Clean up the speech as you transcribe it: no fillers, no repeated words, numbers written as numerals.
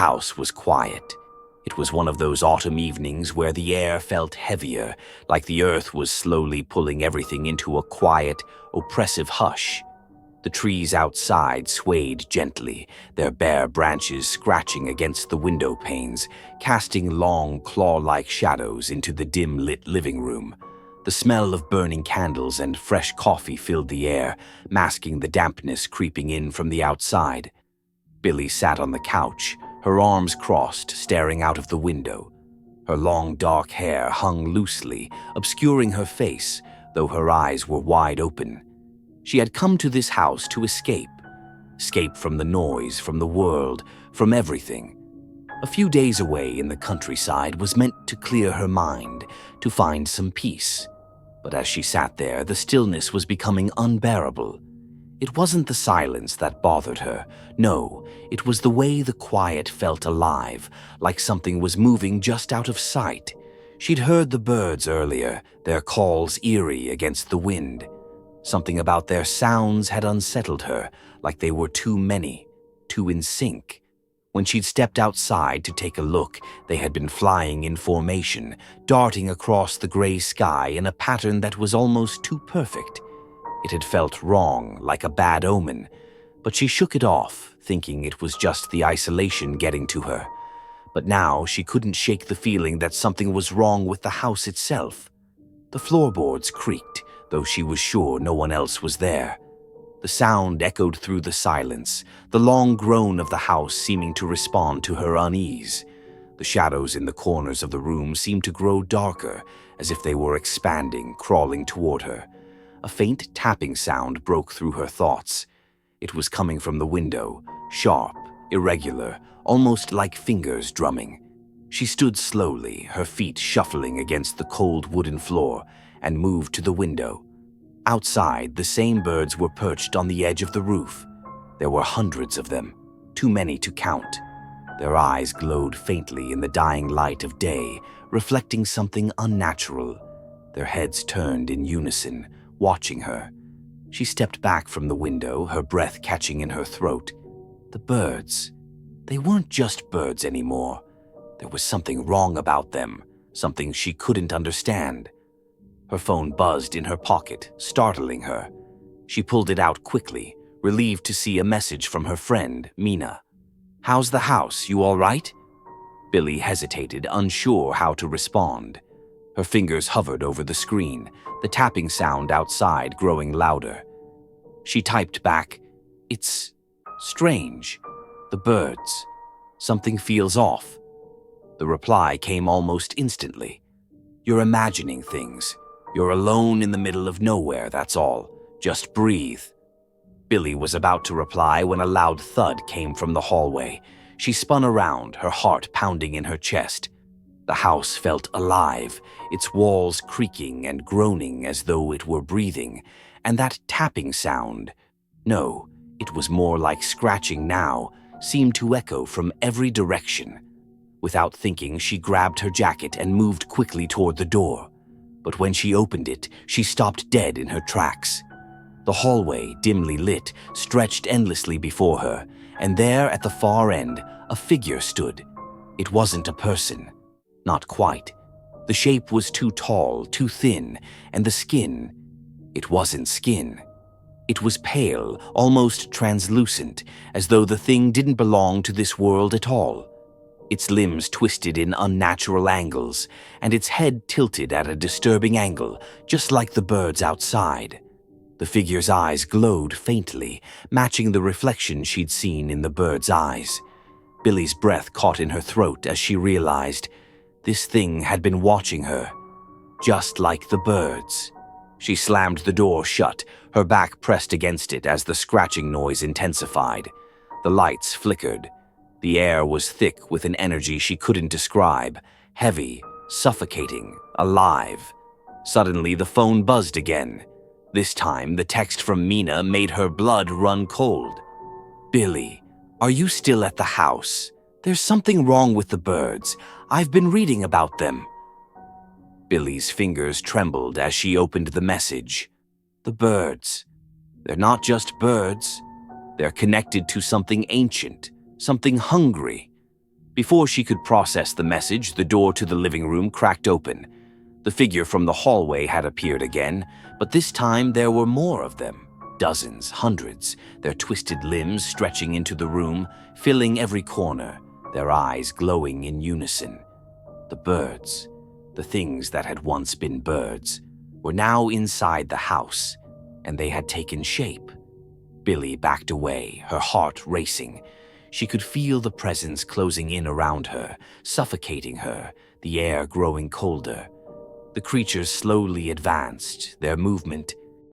house was quiet. It was one of those autumn evenings where the air felt heavier, like the earth was slowly pulling everything into a quiet, oppressive hush. The trees outside swayed gently, their bare branches scratching against the window panes, casting long, claw-like shadows into the dim-lit living room. The smell of burning candles and fresh coffee filled the air, masking the dampness creeping in from the outside. Billie sat on the couch, her arms crossed, staring out of the window. Her long, dark hair hung loosely, obscuring her face, though her eyes were wide open. She had come to this house to escape from the noise, from the world, from everything. A few days away in the countryside was meant to clear her mind, to find some peace. But as she sat there, the stillness was becoming unbearable. It wasn't the silence that bothered her. No, it was the way the quiet felt alive, like something was moving just out of sight. She'd heard the birds earlier, their calls eerie against the wind. Something about their sounds had unsettled her, like they were too many, too in sync. When she'd stepped outside to take a look, they had been flying in formation, darting across the gray sky in a pattern that was almost too perfect. It had felt wrong, like a bad omen, but she shook it off, thinking it was just the isolation getting to her. But now she couldn't shake the feeling that something was wrong with the house itself. The floorboards creaked, though she was sure no one else was there. The sound echoed through the silence, the long groan of the house seeming to respond to her unease. The shadows in the corners of the room seemed to grow darker, as if they were expanding, crawling toward her. A faint tapping sound broke through her thoughts. It was coming from the window, sharp, irregular, almost like fingers drumming. She stood slowly, her feet shuffling against the cold wooden floor, and moved to the window. Outside, the same birds were perched on the edge of the roof. There were hundreds of them, too many to count. Their eyes glowed faintly in the dying light of day, reflecting something unnatural. Their heads turned in unison, watching her. She stepped back from the window, her breath catching in her throat. The birds. They weren't just birds anymore. There was something wrong about them, something she couldn't understand. Her phone buzzed in her pocket, startling her. She pulled it out quickly, relieved to see a message from her friend, Mina. "How's the house? You all right?" Billie hesitated, unsure how to respond. Her fingers hovered over the screen, the tapping sound outside growing louder. She typed back, "It's strange. The birds. Something feels off." The reply came almost instantly. "You're imagining things. You're alone in the middle of nowhere, that's all. Just breathe." Billie was about to reply when a loud thud came from the hallway. She spun around, her heart pounding in her chest. The house felt alive, its walls creaking and groaning as though it were breathing, and that tapping sound, no, it was more like scratching now, seemed to echo from every direction. Without thinking, she grabbed her jacket and moved quickly toward the door. But when she opened it, she stopped dead in her tracks. The hallway, dimly lit, stretched endlessly before her, and there at the far end, a figure stood. It wasn't a person. Not quite. The shape was too tall, too thin, and the skin, it wasn't skin. It was pale, almost translucent, as though the thing didn't belong to this world at all. Its limbs twisted in unnatural angles, and its head tilted at a disturbing angle, just like the birds outside. The figure's eyes glowed faintly, matching the reflection she'd seen in the bird's eyes. Billie's breath caught in her throat as she realized this thing had been watching her, just like the birds. She slammed the door shut, her back pressed against it as the scratching noise intensified. The lights flickered. The air was thick with an energy she couldn't describe, heavy, suffocating, alive. Suddenly, the phone buzzed again. This time, the text from Mina made her blood run cold. "Billie, are you still at the house? There's something wrong with the birds. I've been reading about them." Billie's fingers trembled as she opened the message. The birds. They're not just birds. They're connected to something ancient, something hungry. Before she could process the message, the door to the living room cracked open. The figure from the hallway had appeared again, but this time there were more of them. Dozens, hundreds, their twisted limbs stretching into the room, filling every corner, their eyes glowing in unison. The birds, the things that had once been birds, were now inside the house, and they had taken shape. Billie backed away, her heart racing. She could feel the presence closing in around her, suffocating her, the air growing colder. The creatures slowly advanced, their movement